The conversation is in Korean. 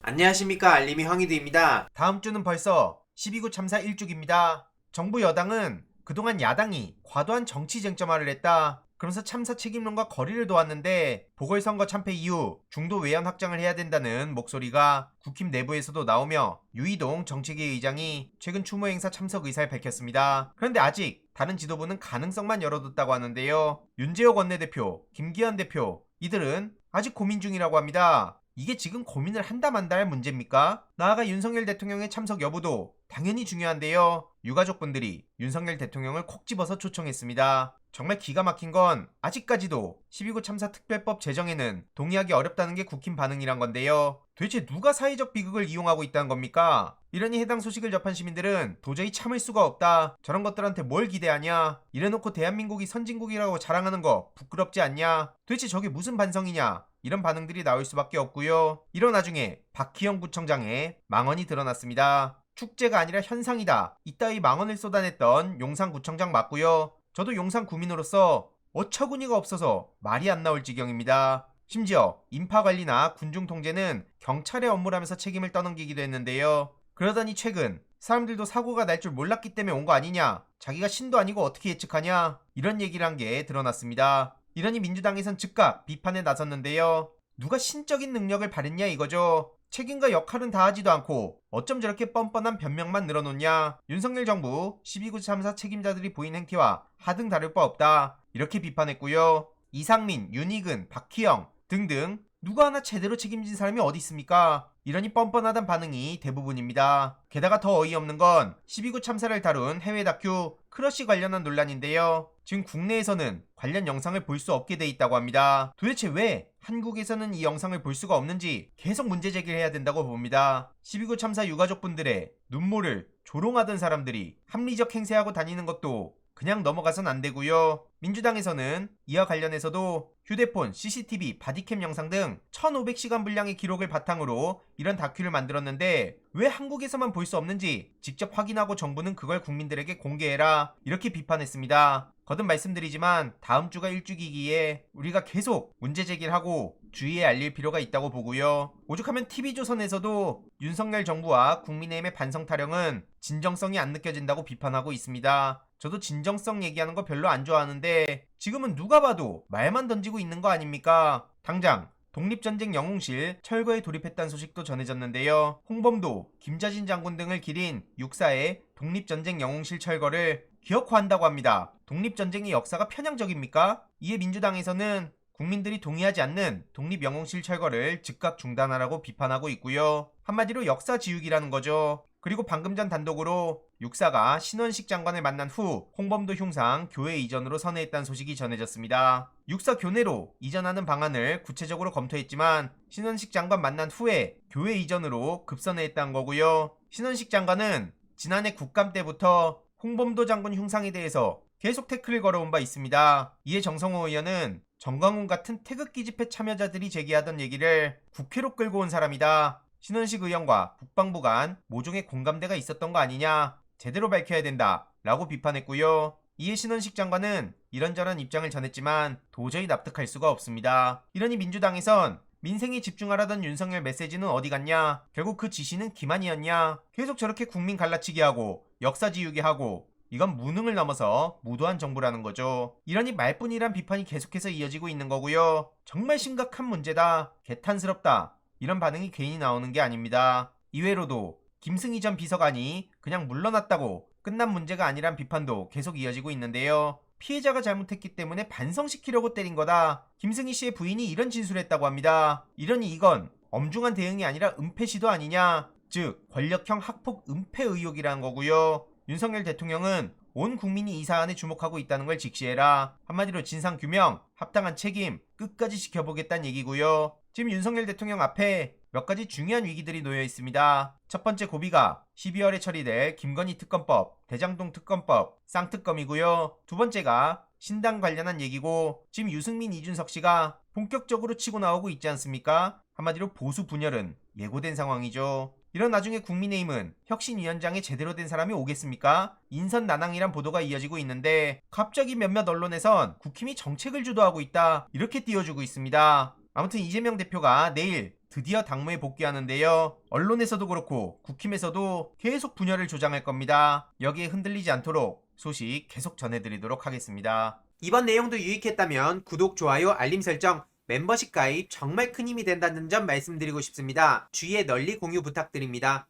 안녕하십니까, 알림이 황희두입니다. 다음 주는 벌써 12구 참사 1주기입니다. 정부 여당은 그동안 야당이 과도한 정치 쟁점화를 했다, 그러면서 참사 책임론과 거리를 둬왔는데, 보궐선거 참패 이후 중도 외연 확장을 해야 된다는 목소리가 국힘 내부에서도 나오며 유이동 정책위 의장이 최근 추모 행사 참석 의사를 밝혔습니다. 그런데 아직 다른 지도부는 가능성만 열어뒀다고 하는데요. 윤재옥 원내대표, 김기현 대표, 이들은 아직 고민 중이라고 합니다. 이게 지금 고민을 한다 만다 할 문제입니까? 나아가 윤석열 대통령의 참석 여부도 당연히 중요한데요. 유가족분들이 윤석열 대통령을 콕 집어서 초청했습니다. 정말 기가 막힌 건 아직까지도 12구 참사 특별법 제정에는 동의하기 어렵다는 게 국힘 반응이란 건데요. 도대체 누가 사회적 비극을 이용하고 있다는 겁니까? 이러니 해당 소식을 접한 시민들은 도저히 참을 수가 없다, 저런 것들한테 뭘 기대하냐, 이래놓고 대한민국이 선진국이라고 자랑하는 거 부끄럽지 않냐, 도대체 저게 무슨 반성이냐, 이런 반응들이 나올 수밖에 없고요. 이런 와중에 박희영 구청장의 망언이 드러났습니다. 축제가 아니라 현상이다, 이따위 망언을 쏟아냈던 용산구청장 맞고요. 저도 용산 구민으로서 어처구니가 없어서 말이 안 나올 지경입니다. 심지어 인파관리나 군중통제는 경찰의 업무라면서 책임을 떠넘기기도 했는데요. 그러더니 최근 사람들도 사고가 날 줄 몰랐기 때문에 온 거 아니냐, 자기가 신도 아니고 어떻게 예측하냐, 이런 얘기를 한 게 드러났습니다. 이러니 민주당에선 즉각 비판에 나섰는데요. 누가 신적인 능력을 발휘했냐 이거죠. 책임과 역할은 다하지도 않고 어쩜 저렇게 뻔뻔한 변명만 늘어놓냐. 윤석열 정부 12구 참사 책임자들이 보인 행태와 하등 다를 바 없다, 이렇게 비판했고요. 이상민, 윤희근, 박희영 등등 누가 하나 제대로 책임진 사람이 어디 있습니까? 이러니 뻔뻔하단 반응이 대부분입니다. 게다가 더 어이없는 건 12구 참사를 다룬 해외 다큐 크러쉬 관련한 논란인데요. 지금 국내에서는 관련 영상을 볼 수 없게 돼 있다고 합니다. 도대체 왜 한국에서는 이 영상을 볼 수가 없는지 계속 문제 제기를 해야 된다고 봅니다. 12구 참사 유가족분들의 눈물을 조롱하던 사람들이 합리적 행세하고 다니는 것도 그냥 넘어가선 안 되고요. 민주당에서는 이와 관련해서도 휴대폰, CCTV, 바디캠 영상 등 1500시간 분량의 기록을 바탕으로 이런 다큐를 만들었는데 왜 한국에서만 볼 수 없는지 직접 확인하고 정부는 그걸 국민들에게 공개해라, 이렇게 비판했습니다. 거듭 말씀드리지만 다음 주가 1주기기에 우리가 계속 문제 제기를 하고 주의에 알릴 필요가 있다고 보고요. 오죽하면 TV조선에서도 윤석열 정부와 국민의힘의 반성 타령은 진정성이 안 느껴진다고 비판하고 있습니다. 저도 진정성 얘기하는 거 별로 안 좋아하는데 지금은 누가 봐도 말만 던지고 있는 거 아닙니까? 당장 독립전쟁 영웅실 철거에 돌입했다는 소식도 전해졌는데요. 홍범도, 김자진 장군 등을 기린 육사의 독립전쟁 영웅실 철거를 기억화한다고 합니다. 독립전쟁의 역사가 편향적입니까? 이에 민주당에서는 국민들이 동의하지 않는 독립영웅실 철거를 즉각 중단하라고 비판하고 있고요. 한마디로 역사 지우기라는 거죠. 그리고 방금 전 단독으로 육사가 신원식 장관을 만난 후 홍범도 흉상 교회 이전으로 선회했다는 소식이 전해졌습니다. 육사 교내로 이전하는 방안을 구체적으로 검토했지만 신원식 장관 만난 후에 교회 이전으로 급선회했다는 거고요. 신원식 장관은 지난해 국감 때부터 홍범도 장군 흉상에 대해서 계속 태클을 걸어온 바 있습니다. 이에 정성호 의원은 정광훈 같은 태극기 집회 참여자들이 제기하던 얘기를 국회로 끌고 온 사람이다, 신원식 의원과 국방부 간 모종의 공감대가 있었던 거 아니냐, 제대로 밝혀야 된다 라고 비판했고요. 이에 신원식 장관은 이런저런 입장을 전했지만 도저히 납득할 수가 없습니다. 이러니 민주당에선 민생에 집중하라던 윤석열 메시지는 어디 갔냐, 결국 그 지시는 기만이었냐, 계속 저렇게 국민 갈라치기 하고 역사 지우기 하고, 이건 무능을 넘어서 무도한 정부라는 거죠. 이러니 말뿐이란 비판이 계속해서 이어지고 있는 거고요. 정말 심각한 문제다, 개탄스럽다, 이런 반응이 괜히 나오는 게 아닙니다. 이외로도 김승희 전 비서관이 그냥 물러났다고 끝난 문제가 아니란 비판도 계속 이어지고 있는데요. 피해자가 잘못했기 때문에 반성시키려고 때린 거다, 김승희 씨의 부인이 이런 진술했다고 합니다. 이러니 이건 엄중한 대응이 아니라 은폐 시도 아니냐, 즉 권력형 학폭 은폐 의혹이라는 거고요. 윤석열 대통령은 온 국민이 이 사안에 주목하고 있다는 걸 직시해라, 한마디로 진상규명, 합당한 책임 끝까지 지켜보겠다는 얘기고요. 지금 윤석열 대통령 앞에 몇 가지 중요한 위기들이 놓여 있습니다. 첫 번째 고비가 12월에 처리될 김건희 특검법, 대장동 특검법, 쌍특검이고요. 두 번째가 신당 관련한 얘기고, 지금 유승민, 이준석 씨가 본격적으로 치고 나오고 있지 않습니까? 한마디로 보수 분열은 예고된 상황이죠. 이런 나중에 국민의힘은 혁신위원장에 제대로 된 사람이 오겠습니까? 인선 난항이란 보도가 이어지고 있는데 갑자기 몇몇 언론에선 국힘이 정책을 주도하고 있다, 이렇게 띄워주고 있습니다. 아무튼 이재명 대표가 내일 드디어 당무에 복귀하는데요. 언론에서도 그렇고 국힘에서도 계속 분열을 조장할 겁니다. 여기에 흔들리지 않도록 소식 계속 전해드리도록 하겠습니다. 이번 내용도 유익했다면 구독, 좋아요, 알림 설정, 멤버십 가입 정말 큰 힘이 된다는 점 말씀드리고 싶습니다. 주위에 널리 공유 부탁드립니다.